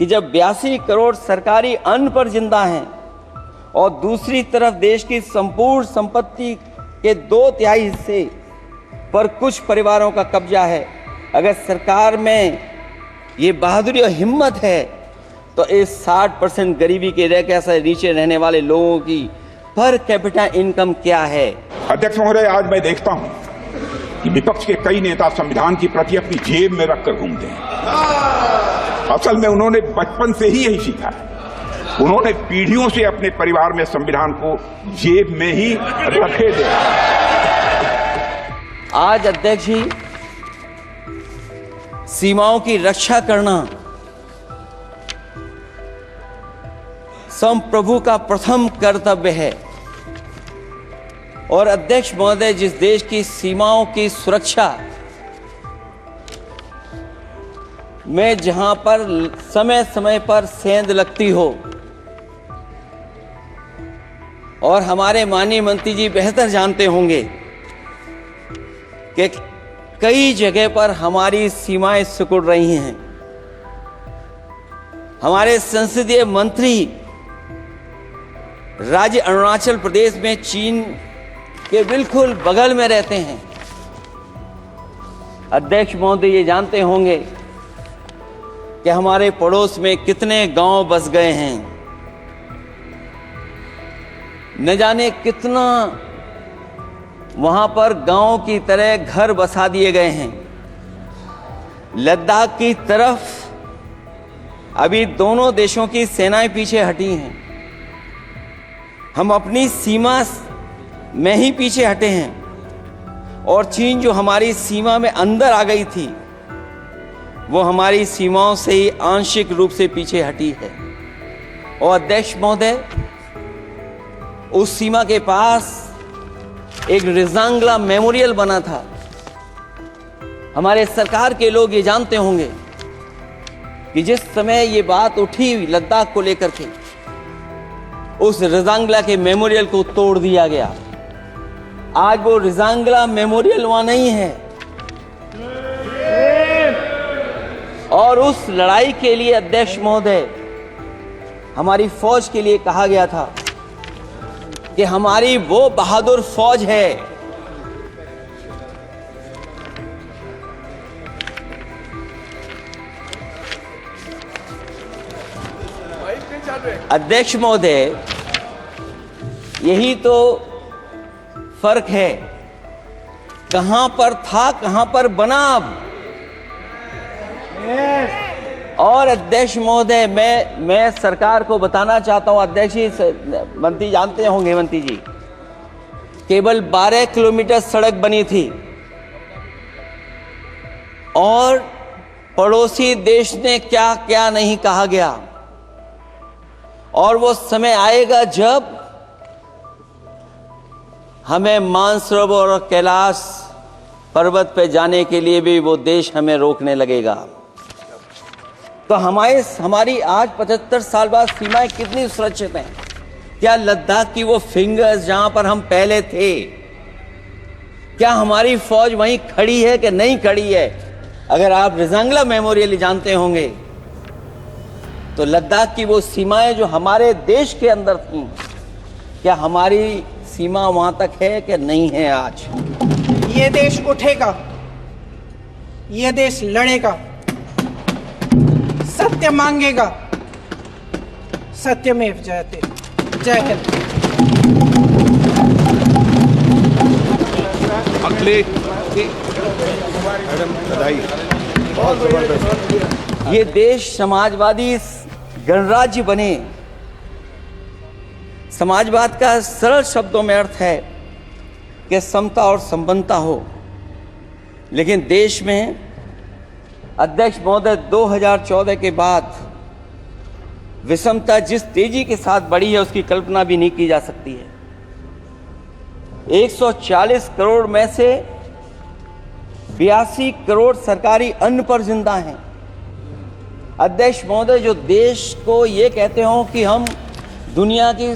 कि जब 82 करोड़ सरकारी अन्न पर जिंदा हैं और दूसरी तरफ देश की संपूर्ण संपत्ति के 2/3 हिस्से पर कुछ परिवारों का कब्जा है, अगर सरकार में ये बहादुरी और हिम्मत है तो इस 60% गरीबी के रेखा से नीचे रहने वाले लोगों की पर कैपिटा इनकम क्या है? अध्यक्ष महोदय, आज मैं देखता हूं कि विपक्ष के कई नेता संविधान की प्रति अपनी जेब में रखकर घूमते हैं। असल में उन्होंने बचपन से ही यही सीखा है। उन्होंने पीढ़ियों से अपने परिवार में संविधान को जेब में ही रखे थे। आज अध्यक्ष जी, सीमाओं की रक्षा करना संप्रभु का प्रथम कर्तव्य है। और अध्यक्ष महोदय, जिस देश की सीमाओं की सुरक्षा में जहां पर समय समय पर सेंध लगती हो, और हमारे माननीय मंत्री जी बेहतर जानते होंगे कि कई जगह पर हमारी सीमाएं सिकुड़ रही हैं। हमारे संसदीय मंत्री राज्य अरुणाचल प्रदेश में चीन के बिल्कुल बगल में रहते हैं। अध्यक्ष महोदय ये जानते होंगे कि हमारे पड़ोस में कितने गांव बस गए हैं, न जाने कितना वहां पर गांव की तरह घर बसा दिए गए हैं। लद्दाख की तरफ अभी दोनों देशों की सेनाएं पीछे हटी हैं। हम अपनी सीमा में ही पीछे हटे हैं, और चीन जो हमारी सीमा में अंदर आ गई थी वो हमारी सीमाओं से ही आंशिक रूप से पीछे हटी है। और अध्यक्ष महोदय, उस सीमा के पास एक रिजांगला मेमोरियल बना था। हमारे सरकार के लोग ये जानते होंगे कि जिस समय ये बात उठी लद्दाख को लेकर के, उस रिजांगला के मेमोरियल को तोड़ दिया गया। आज वो रिजांगला मेमोरियल वहां नहीं है। और उस लड़ाई के लिए अध्यक्ष महोदय, हमारी फौज के लिए कहा गया था कि हमारी वो बहादुर फौज है अध्यक्ष महोदय, यही तो फर्क है। कहां पर था, कहां पर बना अब। और अध्यक्ष महोदय, मैं सरकार को बताना चाहता हूं, अध्यक्ष जी, मंत्री जानते होंगे, मंत्री जी, केवल 12 किलोमीटर सड़क बनी थी और पड़ोसी देश ने क्या क्या नहीं कहा गया। और वो समय आएगा जब हमें मानसरोवर और कैलाश पर्वत पे जाने के लिए भी वो देश हमें रोकने लगेगा। तो हमारी आज 75 साल बाद सीमाएं कितनी सुरक्षित हैं? क्या लद्दाख की वो फिंगर्स जहां पर हम पहले थे, क्या हमारी फौज वहीं खड़ी है कि नहीं खड़ी है? अगर आप रिजांगला मेमोरियल जानते होंगे तो लद्दाख की वो सीमाएं जो हमारे देश के अंदर थी, क्या हमारी सीमा वहां तक है कि नहीं है? आज ये देश उठेगा, ये देश लड़ेगा, सत्य मांगेगा, सत्यमेव जयते। जय हिंद। अगले मैडम बधाई, बहुत जबरदस्त। ये देश समाजवादी गणराज्य बने। समाजवाद का सरल शब्दों में अर्थ है कि समता और संपन्नता हो। लेकिन देश में अध्यक्ष महोदय 2014 के बाद विषमता जिस तेजी के साथ बढ़ी है उसकी कल्पना भी नहीं की जा सकती है। 140 करोड़ में से 82 करोड़ सरकारी अन्न पर जिंदा हैं। अध्यक्ष महोदय, जो देश को ये कहते हो कि हम दुनिया की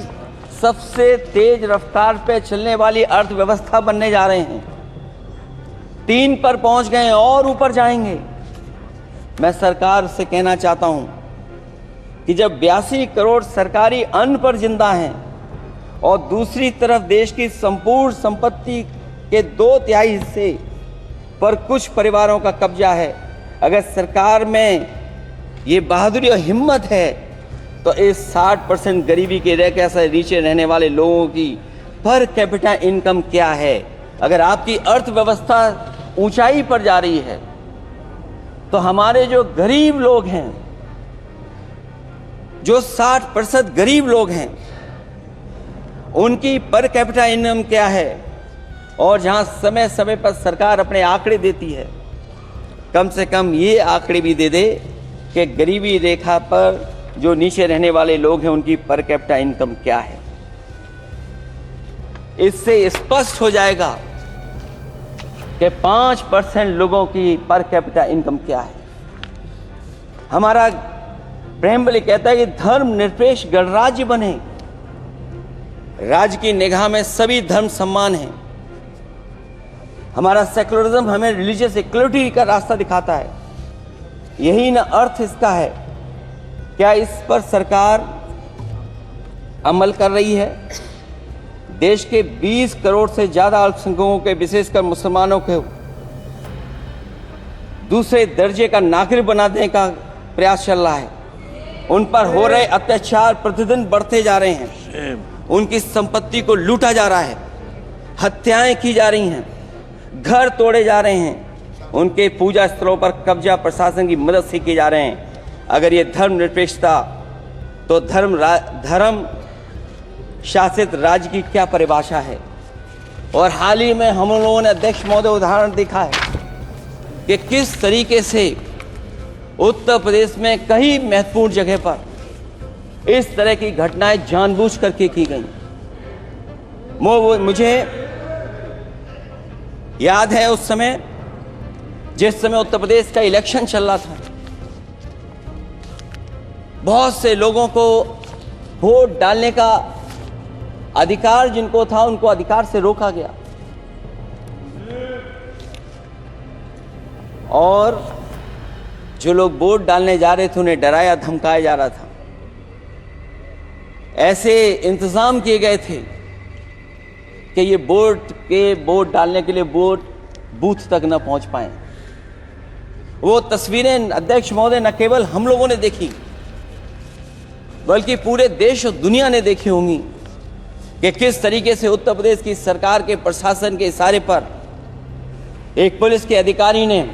सबसे तेज रफ्तार पे चलने वाली अर्थव्यवस्था बनने जा रहे हैं, 3 पर पहुंच गए और ऊपर जाएंगे। मैं सरकार से कहना चाहता हूं कि जब 82 करोड़ सरकारी अन्न पर जिंदा हैं और दूसरी तरफ देश की संपूर्ण संपत्ति के 2/3 हिस्से पर कुछ परिवारों का कब्जा है, अगर सरकार में ये बहादुरी और हिम्मत है तो इस 60% गरीबी के रेखा से नीचे रहने वाले लोगों की पर कैपिटा इनकम क्या है? अगर आपकी अर्थव्यवस्था ऊंचाई पर जा रही है तो हमारे जो गरीब लोग हैं, जो 60% गरीब लोग हैं, उनकी पर कैपिटा इनकम क्या है? और जहां समय समय पर सरकार अपने आंकड़े देती है, कम से कम ये आंकड़े भी दे दे कि गरीबी रेखा पर जो नीचे रहने वाले लोग हैं उनकी पर कैपिटा इनकम क्या है। इससे स्पष्ट हो जाएगा कि 5% लोगों की पर कैपिटा इनकम क्या है। हमारा प्रेमबली कहता है कि धर्म निरपेक्ष गणराज्य बने, राज्य की निगाह में सभी धर्म सम्मान हैं। हमारा सेकुलरिज्म हमें रिलीजियस इक्वलिटी का रास्ता दिखाता है। यही ना अर्थ इसका है। क्या इस पर सरकार अमल कर रही है? देश के 20 करोड़ से ज्यादा अल्पसंख्यकों के, विशेषकर मुसलमानों को दूसरे दर्जे का नागरिक बना देने का प्रयास चल रहा है। उन पर हो रहे अत्याचार प्रतिदिन बढ़ते जा रहे हैं। उनकी संपत्ति को लूटा जा रहा है, हत्याएं की जा रही हैं, घर तोड़े जा रहे हैं, उनके पूजा स्थलों पर कब्जा प्रशासन की मदद से किए जा रहे हैं। अगर ये धर्मनिरपेक्षता, तो धर्म शासित राज्य की क्या परिभाषा है? और हाल ही में हम लोगों ने अध्यक्ष महोदय उदाहरण देखा है कि किस तरीके से उत्तर प्रदेश में कई महत्वपूर्ण जगह पर इस तरह की घटनाएं जानबूझ करके की गई। मुझे याद है उस समय, जिस समय उत्तर प्रदेश का इलेक्शन चल रहा था, बहुत से लोगों को वोट डालने का अधिकार जिनको था, उनको अधिकार से रोका गया और जो लोग वोट डालने जा रहे थे उन्हें डराया धमकाया जा रहा था। ऐसे इंतजाम किए गए थे कि ये वोट डालने के लिए वोट बूथ तक न पहुंच पाए। वो तस्वीरें अध्यक्ष महोदय न केवल हम लोगों ने देखी, बल्कि पूरे देश और दुनिया ने देखी होंगी कि किस तरीके से उत्तर प्रदेश की सरकार के प्रशासन के इशारे पर एक पुलिस के अधिकारी ने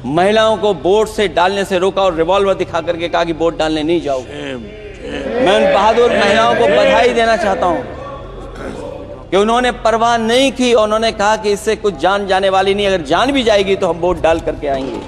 महिलाओं को वोट से डालने से रोका और रिवॉल्वर दिखा करके कहा कि वोट डालने नहीं जाओ। मैं उन बहादुर महिलाओं को बधाई देना चाहता हूं कि उन्होंने परवाह नहीं की और उन्होंने कहा कि इससे कुछ जान जाने वाली नहीं, अगर जान भी जाएगी तो हम वोट डाल करके आएंगे।